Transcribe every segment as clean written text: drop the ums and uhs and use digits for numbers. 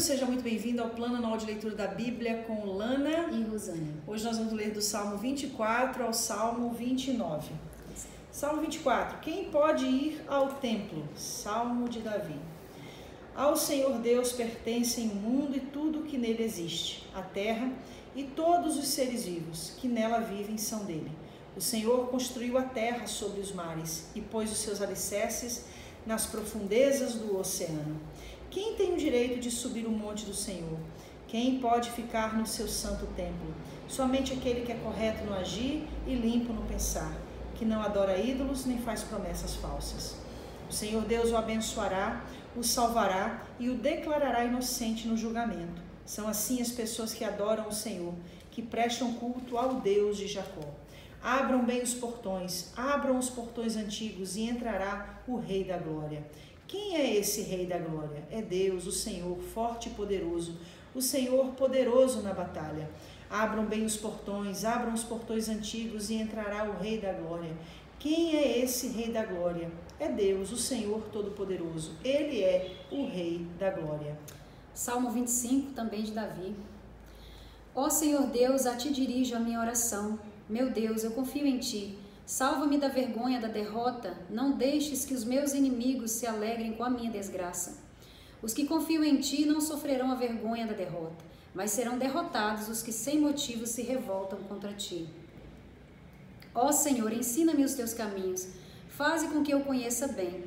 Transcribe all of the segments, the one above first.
seja muito bem-vindo ao Plano Anual de Leitura da Bíblia com Lana e Rosânia. Hoje nós vamos ler do Salmo 24 ao Salmo 29. Salmo 24. Quem pode ir ao templo? Salmo de Davi. Ao Senhor Deus pertencem o mundo e tudo o que nele existe, a terra e todos os seres vivos que nela vivem são dele. O Senhor construiu a terra sobre os mares e pôs os seus alicerces nas profundezas do oceano. Quem tem o direito de subir o monte do Senhor? Quem pode ficar no seu santo templo? Somente aquele que é correto no agir e limpo no pensar, que não adora ídolos nem faz promessas falsas. O Senhor Deus o abençoará, o salvará e o declarará inocente no julgamento. São assim as pessoas que adoram o Senhor, que prestam culto ao Deus de Jacó. Abram bem os portões antigos e entrará o Rei da Glória. Quem é esse Rei da Glória? É Deus, o Senhor, forte e poderoso, o Senhor poderoso na batalha. Abram bem os portões antigos e entrará o Rei da Glória. Quem é esse Rei da Glória? É Deus, o Senhor Todo-Poderoso. Ele é o Rei da Glória. Salmo 25, também de Davi. Ó Senhor Deus, a ti dirijo a minha oração. Meu Deus, eu confio em ti. Salva-me da vergonha da derrota. Não deixes que os meus inimigos se alegrem com a minha desgraça. Os que confiam em ti não sofrerão a vergonha da derrota, mas serão derrotados os que sem motivo se revoltam contra ti. Ó Senhor, ensina-me os teus caminhos. Faze com que eu conheça bem.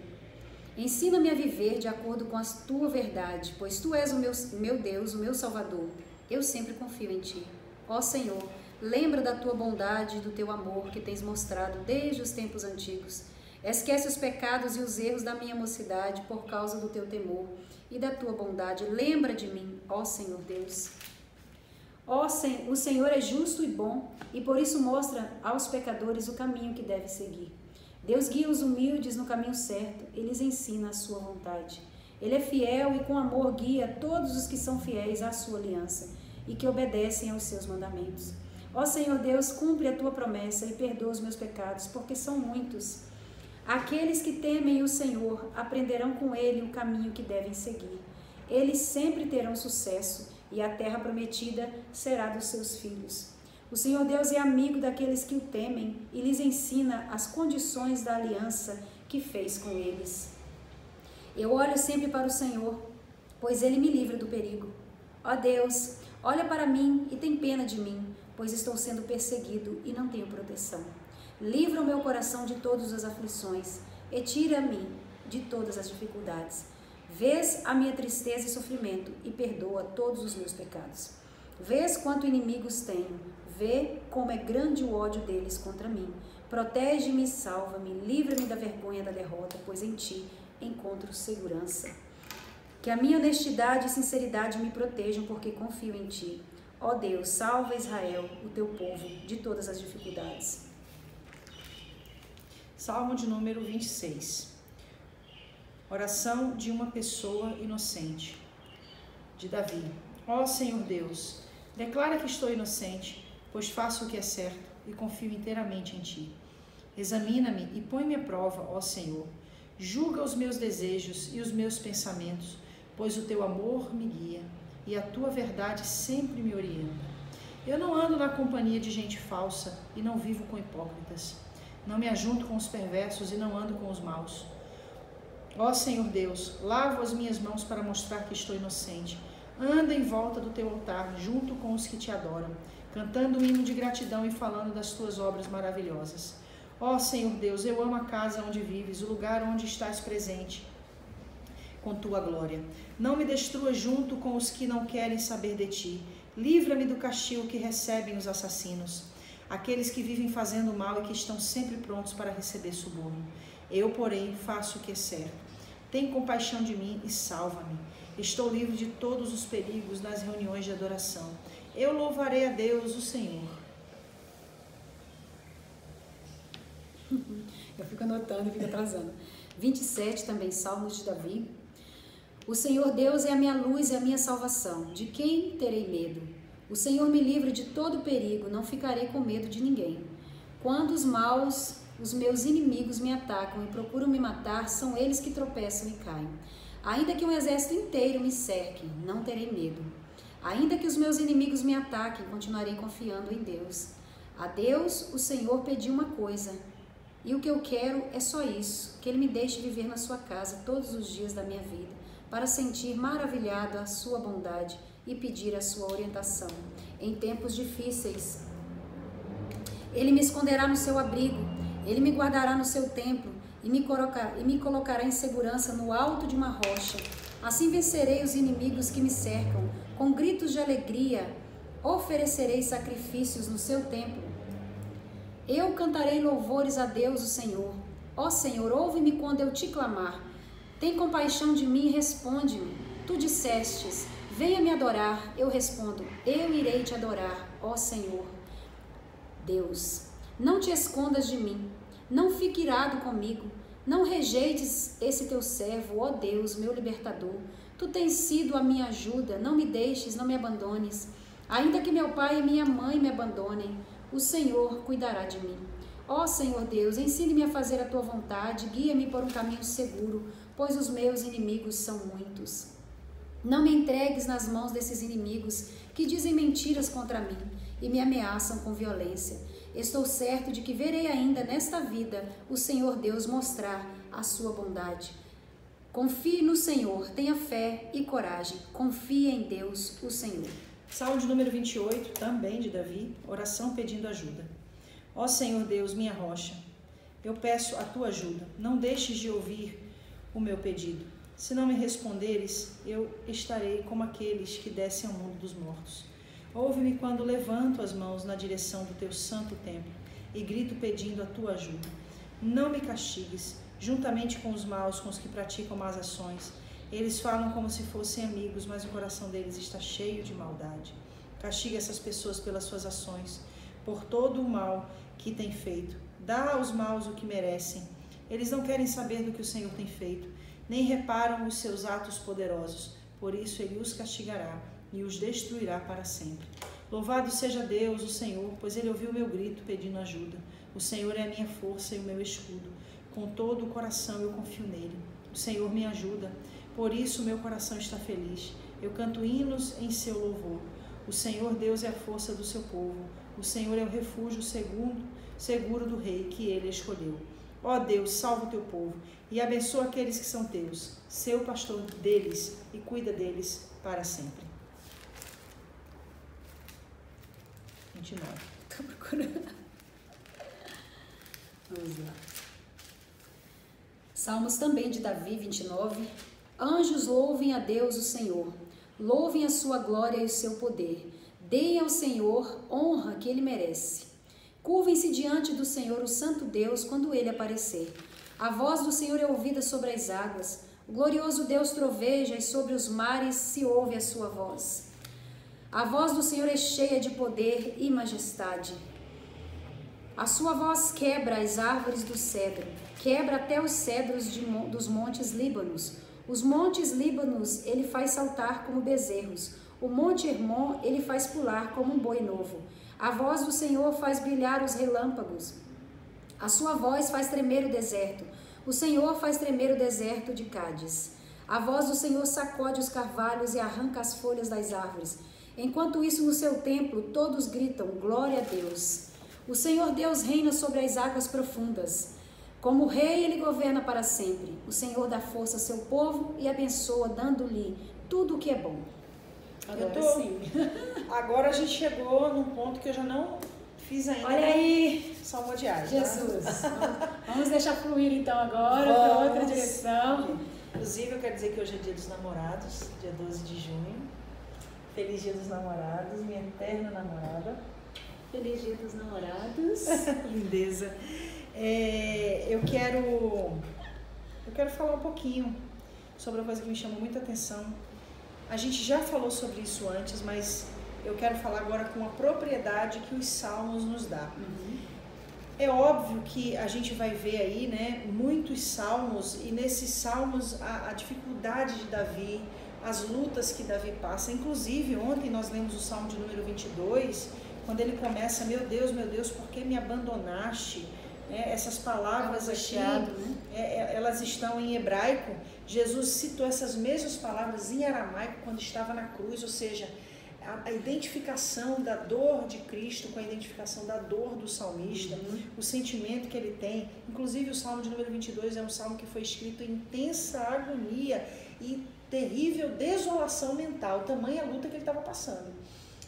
Ensina-me a viver de acordo com a tua verdade, pois tu és o meu Deus, o meu Salvador. Eu sempre confio em ti. Ó Senhor, lembra da tua bondade e do teu amor que tens mostrado desde os tempos antigos. Esquece os pecados e os erros da minha mocidade por causa do teu temor e da tua bondade. Lembra de mim, ó Senhor Deus. O Senhor é justo e bom e por isso mostra aos pecadores o caminho que deve seguir. Deus guia os humildes no caminho certo e lhes ensina a sua vontade. Ele é fiel e com amor guia todos os que são fiéis à sua aliança e que obedecem aos seus mandamentos. Ó Senhor Deus, cumpre a tua promessa e perdoa os meus pecados, porque são muitos. Aqueles que temem o Senhor aprenderão com ele o caminho que devem seguir. Eles sempre terão sucesso e a terra prometida será dos seus filhos. O Senhor Deus é amigo daqueles que o temem e lhes ensina as condições da aliança que fez com eles. Eu olho sempre para o Senhor, pois ele me livra do perigo. Ó Deus, olha para mim e tem pena de mim, pois estou sendo perseguido e não tenho proteção. Livra o meu coração de todas as aflições e tira-me de todas as dificuldades. Vês a minha tristeza e sofrimento e perdoa todos os meus pecados. Vês quanto inimigos tenho, vê como é grande o ódio deles contra mim. Protege-me e salva-me, livra-me da vergonha da derrota, pois em ti encontro segurança. Que a minha honestidade e sinceridade me protejam, porque confio em ti. Ó Deus, salva Israel, o teu povo, de todas as dificuldades. Salmo de número 26. Oração de uma pessoa inocente. De Davi. Ó Senhor Deus, declara que estou inocente, pois faço o que é certo e confio inteiramente em ti. Examina-me e põe-me à prova, ó Senhor. Julga os meus desejos e os meus pensamentos, pois o teu amor me guia e a tua verdade sempre me orienta. Eu não ando na companhia de gente falsa e não vivo com hipócritas. Não me ajunto com os perversos e não ando com os maus. Ó Senhor Deus, lavo as minhas mãos para mostrar que estou inocente. Anda em volta do teu altar, junto com os que te adoram, cantando um hino de gratidão e falando das tuas obras maravilhosas. Ó Senhor Deus, eu amo a casa onde vives, o lugar onde estás presente com tua glória. Não me destrua junto com os que não querem saber de ti. Livra-me do castigo que recebem os assassinos, aqueles que vivem fazendo mal e que estão sempre prontos para receber suborno. Eu, porém, faço o que é certo. Tem compaixão de mim e salva-me. Estou livre de todos os perigos nas reuniões de adoração. Eu louvarei a Deus, o Senhor. Eu fico anotando e fico atrasando. 27, também, Salmos de Davi. O Senhor Deus é a minha luz e a minha salvação. De quem terei medo? O Senhor me livra de todo perigo, não ficarei com medo de ninguém. Quando os meus inimigos me atacam e procuram me matar, são eles que tropeçam e caem. Ainda que um exército inteiro me cerque, não terei medo. Ainda que os meus inimigos me ataquem, continuarei confiando em Deus. A Deus, o Senhor, pedi uma coisa, e o que eu quero é só isso, que Ele me deixe viver na sua casa todos os dias da minha vida, para sentir maravilhado a sua bondade e pedir a sua orientação. Em tempos difíceis, Ele me esconderá no seu abrigo, Ele me guardará no seu templo e me colocará em segurança no alto de uma rocha. Assim vencerei os inimigos que me cercam. Com gritos de alegria, oferecerei sacrifícios no seu templo. Eu cantarei louvores a Deus, o Senhor. Ó Senhor, ouve-me quando eu te clamar. Tem compaixão de mim e responde-me. Tu dissestes, venha me adorar. Eu respondo, eu irei te adorar, ó Senhor. Deus, não te escondas de mim. Não fique irado comigo. Não rejeites esse teu servo, ó Deus, meu libertador. Tu tens sido a minha ajuda. Não me deixes, não me abandones. Ainda que meu pai e minha mãe me abandonem, o Senhor cuidará de mim. Ó Senhor Deus, ensine-me a fazer a tua vontade, guia-me por um caminho seguro, pois os meus inimigos são muitos. Não me entregues nas mãos desses inimigos que dizem mentiras contra mim e me ameaçam com violência. Estou certo de que verei ainda nesta vida o Senhor Deus mostrar a sua bondade. Confie no Senhor, tenha fé e coragem. Confie em Deus, o Senhor. Salmo de número 28, também de Davi, oração pedindo ajuda. Ó Senhor Deus, minha rocha, eu peço a tua ajuda. Não deixes de ouvir o meu pedido. Se não me responderes, eu estarei como aqueles que descem ao mundo dos mortos. Ouve-me quando levanto as mãos na direção do teu santo templo e grito pedindo a tua ajuda. Não me castigues, juntamente com os maus, com os que praticam más ações. Eles falam como se fossem amigos, mas o coração deles está cheio de maldade. Castiga essas pessoas pelas suas ações, por todo o mal que têm feito. Dá aos maus o que merecem. Eles não querem saber do que o Senhor tem feito, nem reparam os seus atos poderosos. Por isso ele os castigará e os destruirá para sempre. Louvado seja Deus, o Senhor, pois ele ouviu o meu grito pedindo ajuda. O Senhor é a minha força e o meu escudo. Com todo o coração eu confio nele. O Senhor me ajuda. Por isso meu coração está feliz. Eu canto hinos em seu louvor. O Senhor Deus é a força do seu povo. O Senhor é o refúgio seguro do rei que ele escolheu. Ó Deus, salva o teu povo e abençoa aqueles que são teus. Ser o pastor deles e cuida deles para sempre. 29. Estou procurando. Vamos lá. Salmos também de Davi, 29. Anjos, louvem a Deus, o Senhor. Louvem a sua glória e o seu poder. Deem ao Senhor honra que ele merece. Curvem-se diante do Senhor, o santo Deus, quando ele aparecer. A voz do Senhor é ouvida sobre as águas. O glorioso Deus troveja e sobre os mares se ouve a sua voz. A voz do Senhor é cheia de poder e majestade. A sua voz quebra as árvores do cedro, quebra até os cedros dos montes Líbanos. Os montes Líbanos ele faz saltar como bezerros. O monte Hermon ele faz pular como um boi novo. A voz do Senhor faz brilhar os relâmpagos. A sua voz faz tremer o deserto. O Senhor faz tremer o deserto de Cádiz. A voz do Senhor sacode os carvalhos e arranca as folhas das árvores. Enquanto isso, no seu templo, todos gritam, glória a Deus. O Senhor Deus reina sobre as águas profundas. Como rei, ele governa para sempre. O Senhor dá força a seu povo e abençoa, dando-lhe tudo o que é bom. Agora a gente chegou num ponto que eu já não fiz ainda. Olha aí! Salmodiagem. Jesus! Vamos deixar fluir então agora para outra direção. Inclusive, eu quero dizer que hoje é dia dos namorados, dia 12 de junho. Feliz dia dos namorados, minha eterna namorada. Feliz dia dos namorados. Lindeza. Eu quero falar um pouquinho sobre uma coisa que me chamou muita atenção. A gente já falou sobre isso antes, mas eu quero falar agora com a propriedade que os salmos nos dão. É óbvio que a gente vai ver aí, né, muitos salmos, e nesses salmos a dificuldade de Davi, as lutas que Davi passa. Inclusive, ontem nós lemos o salmo de número 22, quando ele começa, meu Deus, por que me abandonaste? Essas palavras aqui, elas estão em hebraico. Jesus citou essas mesmas palavras em aramaico quando estava na cruz, ou seja, a identificação da dor de Cristo com a identificação da dor do salmista, o sentimento que ele tem. Inclusive o Salmo de número 22 é um salmo que foi escrito em intensa agonia e terrível desolação mental, tamanha luta que ele estava passando.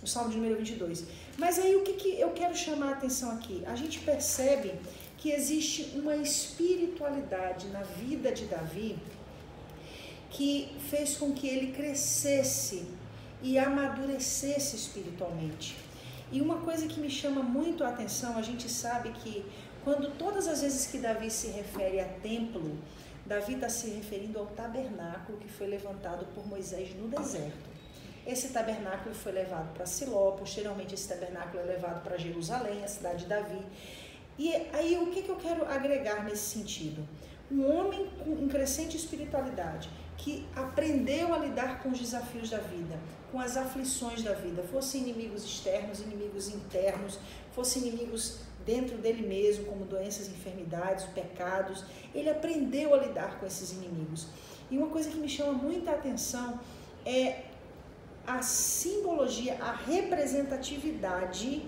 O Salmo de número 22. Mas aí o que eu quero chamar a atenção aqui? A gente percebe que existe uma espiritualidade na vida de Davi que fez com que ele crescesse e amadurecesse espiritualmente. E uma coisa que me chama muito a atenção, a gente sabe que quando todas as vezes que Davi se refere a templo, Davi está se referindo ao tabernáculo que foi levantado por Moisés no deserto. Esse tabernáculo foi levado para Siló, posteriormente esse tabernáculo é levado para Jerusalém, a cidade de Davi. E aí o que eu quero agregar nesse sentido? Um homem em crescente espiritualidade, que aprendeu a lidar com os desafios da vida, com as aflições da vida, fossem inimigos externos, inimigos internos, fossem inimigos dentro dele mesmo, como doenças, enfermidades, pecados. Ele aprendeu a lidar com esses inimigos. E uma coisa que me chama muita atenção é a simbologia, a representatividade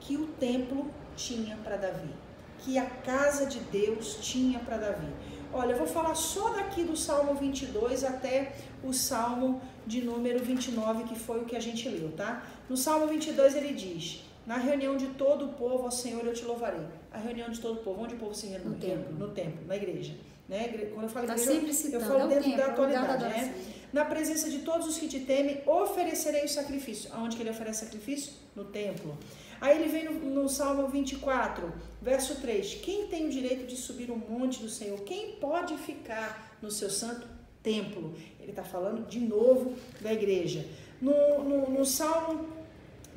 que o templo tinha para Davi, que a casa de Deus tinha para Davi. Olha, eu vou falar só daqui do Salmo 22 até o Salmo de número 29, que foi o que a gente leu, tá? No Salmo 22 ele diz: na reunião de todo o povo, ó Senhor, eu te louvarei. A reunião de todo o povo, onde o povo se reúne? No templo. No templo, na igreja. Né? Quando eu falo tá igreja, eu falo dentro da atualidade, né? Na presença de todos os que te temem, oferecerei o sacrifício. Aonde que ele oferece sacrifício? No templo. Aí ele vem no Salmo 24, verso 3. Quem tem o direito de subir o monte do Senhor? Quem pode ficar no seu santo templo? Ele está falando de novo da igreja. No Salmo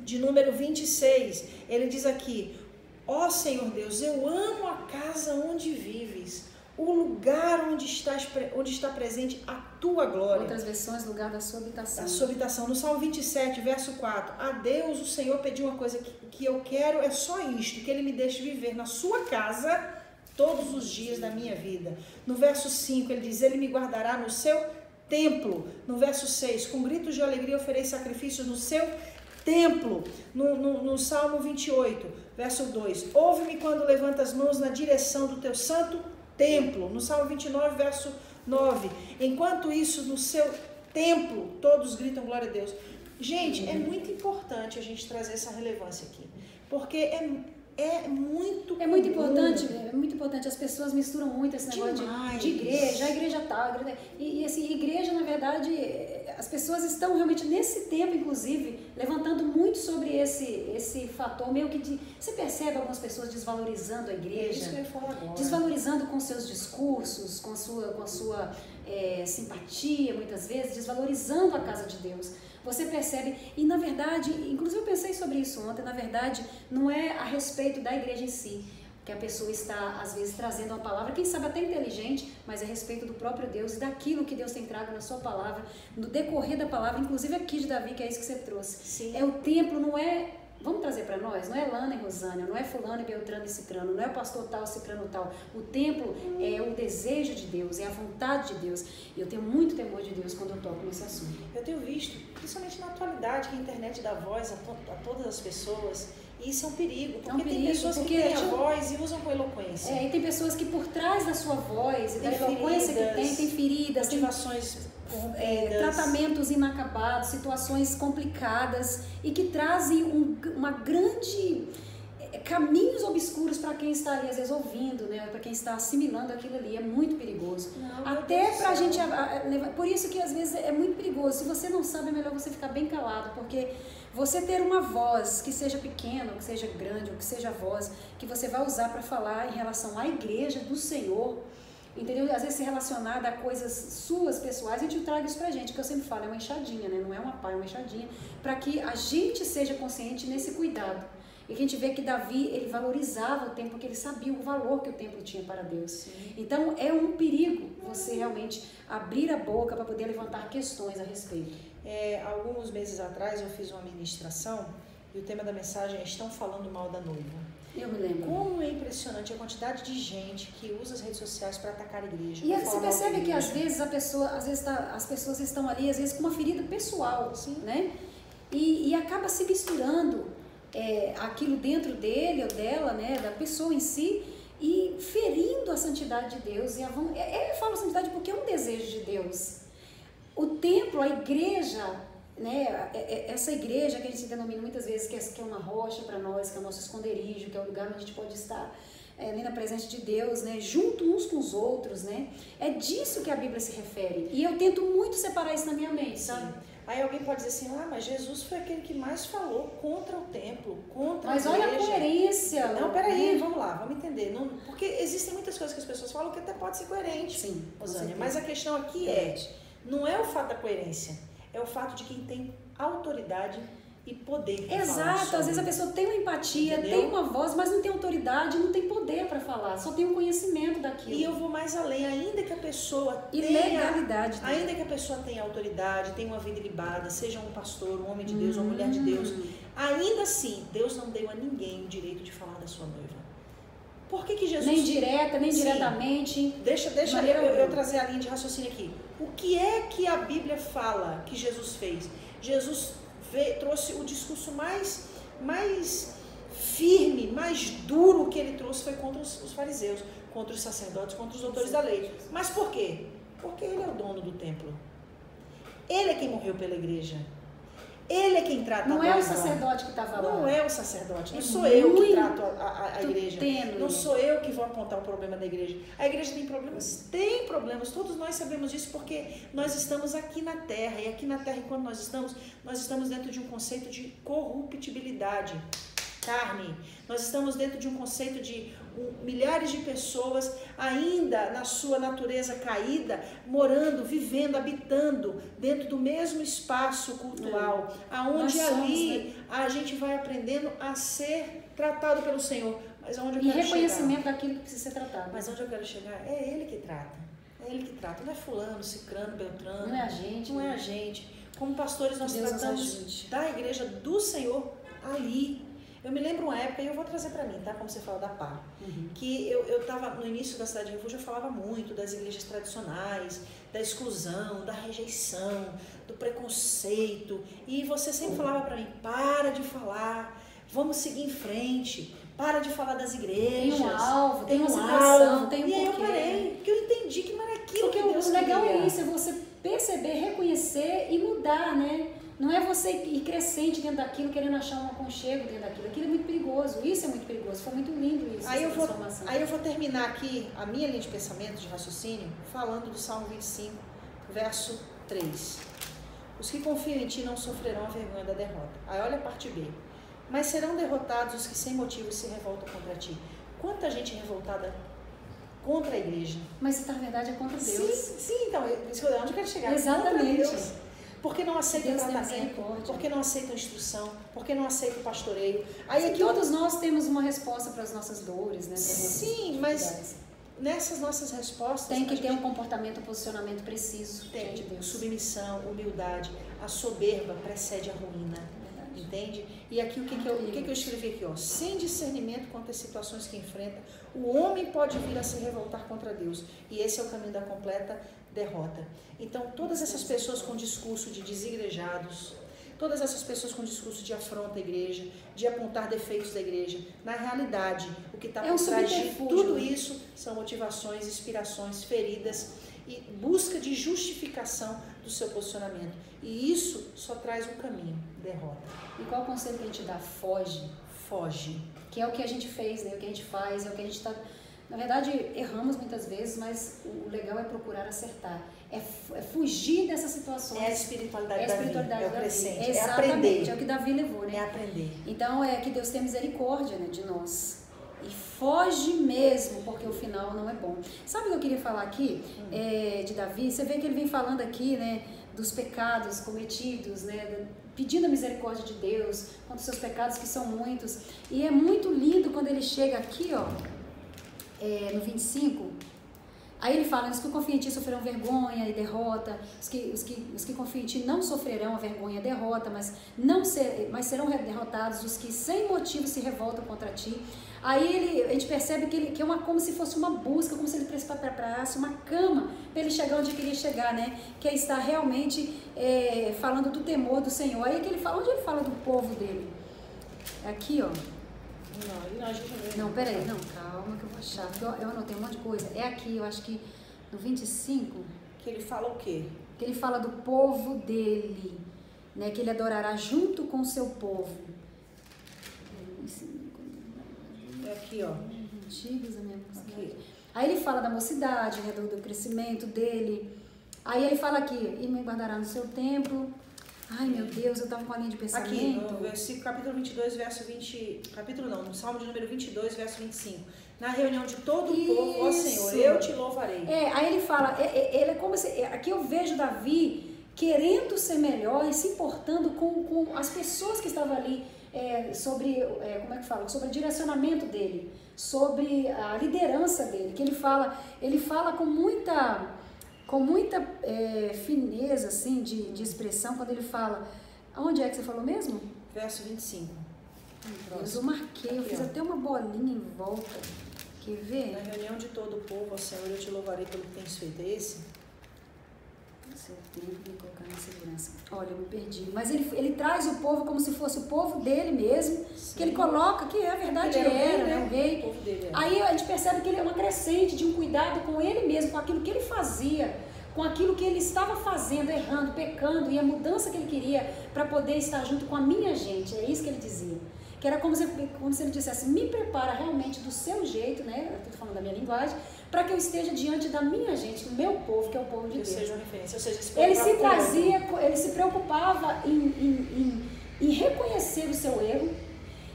de número 26, ele diz aqui: ó Senhor Deus, eu amo a casa onde vives, o lugar onde está presente a tua glória. Outras versões, lugar da sua habitação. Da sua habitação. No Salmo 27, verso 4, a Deus o Senhor pediu uma coisa que eu quero, é só isto, que Ele me deixe viver na sua casa todos os dias da minha vida. No verso 5, ele diz: Ele me guardará no seu templo. No verso 6, com gritos de alegria oferei sacrifícios no seu templo. No Salmo 28, verso 2, ouve-me quando levanta as mãos na direção do teu santo templo. No Salmo 29, verso 9, enquanto isso, no seu templo, todos gritam glória a Deus. Gente, é muito importante a gente trazer essa relevância aqui, porque é muito importante. As pessoas misturam muito esse negócio de igreja, a igreja tal, e assim, igreja, na verdade, as pessoas estão realmente nesse tempo, inclusive, levantando muito sobre esse fator, meio que você percebe algumas pessoas desvalorizando a igreja, isso que eu ia falar agora. Desvalorizando com seus discursos, com a sua simpatia, muitas vezes, desvalorizando a casa de Deus. Você percebe, e na verdade, inclusive eu pensei sobre isso ontem, na verdade, não é a respeito da igreja em si, que a pessoa está, às vezes, trazendo uma palavra, quem sabe até inteligente, mas é a respeito do próprio Deus e daquilo que Deus tem trago na sua palavra, no decorrer da palavra, inclusive aqui de Davi, que é isso que você trouxe. Sim. É o templo, não é... Vamos trazer para nós? Não é Lana e Rosânia, não é fulano e Beltrano e Cicrano, não é o pastor tal, Cicrano tal. O templo é o desejo de Deus, é a vontade de Deus. E eu tenho muito temor de Deus quando eu toco nesse assunto. Eu tenho visto, principalmente na atualidade, que a internet dá voz a todas as pessoas. E isso é um perigo, porque tem pessoas que têm a voz e usam com eloquência. E tem pessoas que por trás da sua voz e da eloquência que tem feridas, motivações tratamentos inacabados, situações complicadas e que trazem uma grande... caminhos obscuros para quem está ali, às vezes, ouvindo, né? Para quem está assimilando aquilo ali, é muito perigoso. Até para a gente... Por isso que, às vezes, é muito perigoso. Se você não sabe, é melhor você ficar bem calado, porque você ter uma voz que seja pequena, ou que seja grande, ou que seja a voz que você vai usar para falar em relação à igreja do Senhor, entendeu? Às vezes, se relacionada a coisas suas, pessoais, a gente traga isso pra gente, que eu sempre falo, é uma enxadinha, né? Não é uma pá, é uma enxadinha, para que a gente seja consciente nesse cuidado. E que a gente vê que Davi, ele valorizava o templo, porque ele sabia o valor que o templo tinha para Deus. Sim. Então, é um perigo você realmente abrir a boca para poder levantar questões a respeito. Alguns meses atrás eu fiz uma ministração E o tema da mensagem é Estão Falando Mal da Noiva. Eu me lembro. Como é impressionante a quantidade de gente que usa as redes sociais para atacar a igreja. E você percebe que às vezes as pessoas estão ali, às vezes com uma ferida pessoal, Sim. né? E acaba se misturando aquilo dentro dele ou dela, né? Da pessoa em si, e ferindo a santidade de Deus. E eu falo santidade porque é um desejo de Deus. O templo, a igreja, né? Essa igreja que a gente se denomina muitas vezes que é uma rocha para nós, que é o nosso esconderijo, que é o lugar onde a gente pode estar ali na presença de Deus, né? Junto uns com os outros, né? É disso que a Bíblia se refere. E eu tento muito separar isso na minha mente, sabe? Sim. Aí alguém pode dizer assim, mas Jesus foi aquele que mais falou contra o templo, contra a igreja. Mas olha a coerência. Não, peraí, vamos lá, vamos entender. Não, porque existem muitas coisas que as pessoas falam que até pode ser coerente, sim, Rosânia. Mas a questão aqui não é o fato da coerência, é o fato de quem tem autoridade e poder. Exato, às vezes a pessoa tem uma empatia, tem uma voz, mas não tem autoridade, não tem poder para falar, só tem o conhecimento daquilo. E eu vou mais além, ainda que a pessoa legalidade também. Ainda que a pessoa tenha autoridade, tenha uma vida ilibada, seja um pastor, um homem de Deus, uma mulher de Deus, ainda assim, Deus não deu a ninguém o direito de falar da sua noiva. Por que Jesus... Nem direta, nem diretamente. Deixa eu trazer a linha de raciocínio aqui. O que é que a Bíblia fala que Jesus fez? Jesus trouxe o discurso mais firme, mais duro que ele trouxe foi contra os fariseus, contra os sacerdotes, contra os doutores da lei. Mas por quê? Porque ele é o dono do templo. Ele é quem morreu pela igreja. Ele é quem trata Não é o sacerdote que estava lá. Não é o sacerdote. Não sou eu que trato a igreja. Não sou eu que vou apontar o problema da igreja. A igreja tem problemas? Tem problemas. Todos nós sabemos disso porque nós estamos aqui na terra. E aqui na terra, quando nós estamos dentro de um conceito de corruptibilidade. Carne. Nós estamos dentro de um conceito de milhares de pessoas ainda na sua natureza caída, morando, vivendo, habitando dentro do mesmo espaço cultural, aonde ali a gente vai aprendendo a ser tratado pelo Senhor. Mas aonde eu quero reconhecimento daquilo que precisa ser tratado. Mas onde eu quero chegar é Ele que trata. É Ele que trata. Não é fulano, cicrano, beltrano. Não é a gente. Não é a gente. Como pastores nós tratamos da igreja do Senhor ali. Eu me lembro uma época, e eu vou trazer para mim, tá? Como você fala da PAR, que eu estava no início da Cidade de Refúgio, eu falava muito das igrejas tradicionais, da exclusão, da rejeição, do preconceito, e você sempre falava para mim, para de falar, vamos seguir em frente, para de falar das igrejas. Tem um alvo, tem uma situação, tem um porquê. E aí eu parei, porque eu entendi que não era aquilo que Deus queria. O legal é isso, é você perceber, reconhecer e mudar, né? Não é você ir crescente dentro daquilo, querendo achar um aconchego dentro daquilo. Aquilo é muito perigoso, isso é muito perigoso. Foi muito lindo isso, aí eu vou terminar aqui a minha linha de pensamento, de raciocínio, falando do Salmo 25, verso 3. Os que confiam em ti não sofrerão a vergonha da derrota. Aí olha a parte B. Mas serão derrotados os que sem motivo se revoltam contra ti. Quanta gente revoltada contra a igreja. Mas na verdade é contra Deus. Sim, então, onde eu quero chegar? Exatamente. Contra Deus. Porque não aceitam tratamento, porque não aceitam instrução, porque não aceitam pastoreio. Aí todos nós temos uma resposta para as nossas dores, né? Sim, mas nessas nossas respostas... Tem que ter um comportamento, um posicionamento preciso. Tem de Deus. Submissão, humildade. A soberba precede a ruína. Entende? E aqui o que eu escrevi aqui? Sem discernimento quanto às situações que enfrenta, o homem pode vir a se revoltar contra Deus. E esse é o caminho da completa derrota. Então, todas essas pessoas com discurso de desigrejados, todas essas pessoas com discurso de afronta à igreja, de apontar defeitos da igreja, na realidade, o que está por trás de tudo isso são motivações, inspirações, feridas e busca de justificação do seu posicionamento. E isso só traz um caminho, derrota. E qual o conselho que a gente dá? Foge. Foge. Que é o que a gente fez, né? O que a gente faz, é o que a gente está... Na verdade, erramos muitas vezes, mas o legal é procurar acertar. É fugir dessas situações. É a espiritualidade da vida, é o crescente, é aprender. É o que Davi levou, né? É aprender. Então, é que Deus tenha misericórdia, né, de nós. E foge mesmo, porque o final não é bom. Sabe o que eu queria falar aqui de Davi? Você vê que ele vem falando aqui, né, dos pecados cometidos, né, pedindo a misericórdia de Deus contra os seus pecados, que são muitos. E é muito lindo quando ele chega aqui, ó, no 25, Aí ele fala, os que confiam em ti sofrerão vergonha e derrota, os que confiam em ti não sofrerão a vergonha e a derrota, mas serão derrotados os que sem motivo se revoltam contra ti. Aí a gente percebe que é como se fosse uma busca, como se ele preparasse uma cama para ele chegar onde ele queria chegar, né? Que é estar realmente falando do temor do Senhor. Aí que ele fala, onde ele fala do povo dele? Aqui, ó. Não, peraí, não, calma que eu vou achar, porque eu anotei um monte de coisa. É aqui, eu acho que no 25... Que ele fala o quê? Que ele fala do povo dele, né? Que ele adorará junto com o seu povo. É aqui, ó. Antigos, a minha mocidade. Aí ele fala da mocidade, né? Do crescimento dele. Aí ele fala aqui, e me guardará no seu templo. Ai, meu Deus, eu tava com a linha de pensamento. Aqui, no capítulo 22, verso 20... Capítulo não, no Salmo de número 22, verso 25. Na reunião de todo o povo, ó Senhor, eu te louvarei. Aí ele fala, ele é como se... Aqui eu vejo Davi querendo ser melhor e se importando com as pessoas que estavam ali, sobre, como é que fala? Sobre o direcionamento dele, sobre a liderança dele, que ele fala com muita fineza, assim, de expressão, quando ele fala... Onde é que você falou mesmo? Verso 25. Deus, eu marquei, eu fiz até uma bolinha em volta. Quer ver? Na reunião de todo o povo, ó Senhor, eu te louvarei pelo que tens feito. É esse? Seu tempo de me colocar na segurança. Olha, eu me perdi. Mas ele traz o povo como se fosse o povo dele mesmo. Sim. Que ele coloca, que a verdade era, né? O rei. O povo dele era. Aí a gente percebe que ele é uma crescente de um cuidado com ele mesmo, com aquilo que ele fazia, com aquilo que ele estava fazendo, errando, pecando, e a mudança que ele queria para poder estar junto com a minha gente. É isso que ele dizia. Que era como se ele dissesse, me prepara realmente do seu jeito, né? Eu estou falando da minha linguagem, para que eu esteja diante da minha gente, do meu povo, que é o povo de Deus. Seja uma referência. Ou seja, ele se preocupava em reconhecer o seu erro,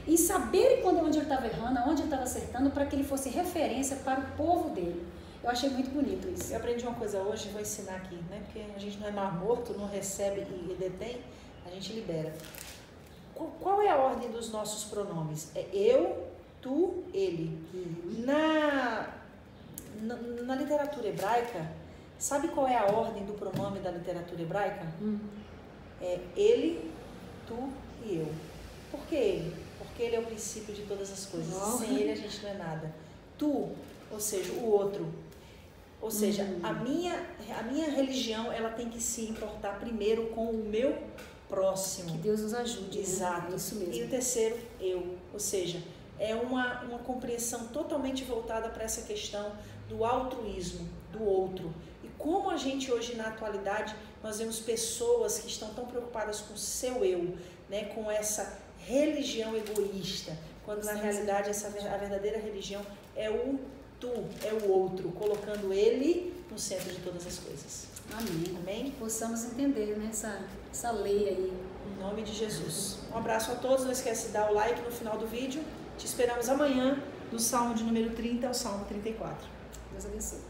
em saber onde ele estava errando, onde ele estava acertando, para que ele fosse referência para o povo dele. Eu achei muito bonito isso. Eu aprendi uma coisa hoje, vou ensinar aqui, né? Porque a gente não é mar morto, não recebe e detém, a gente libera. Qual é a ordem dos nossos pronomes? É eu, tu, ele. Uhum. Na literatura hebraica, sabe qual é a ordem do pronome da literatura hebraica? É ele, tu e eu. Por que ele? Porque ele é o princípio de todas as coisas. Sem ele a gente não é nada. Tu, ou seja, o outro. Ou seja, a minha religião, ela tem que se importar primeiro com o meu próximo. Que Deus nos ajude. Exato. Né? Isso mesmo. E o terceiro, eu. Ou seja, é uma compreensão totalmente voltada para essa questão do altruísmo, do outro. E como a gente hoje, na atualidade, nós vemos pessoas que estão tão preocupadas com o seu eu, né, com essa religião egoísta, quando na realidade a verdadeira religião é o tu, é o outro, colocando ele no centro de todas as coisas. Amém. Amém? Que possamos entender, né, essa lei aí. Em nome de Jesus. Um abraço a todos, não esquece de dar o like no final do vídeo. Te esperamos amanhã do Salmo de número 30 ao Salmo 34. Deus abençoe.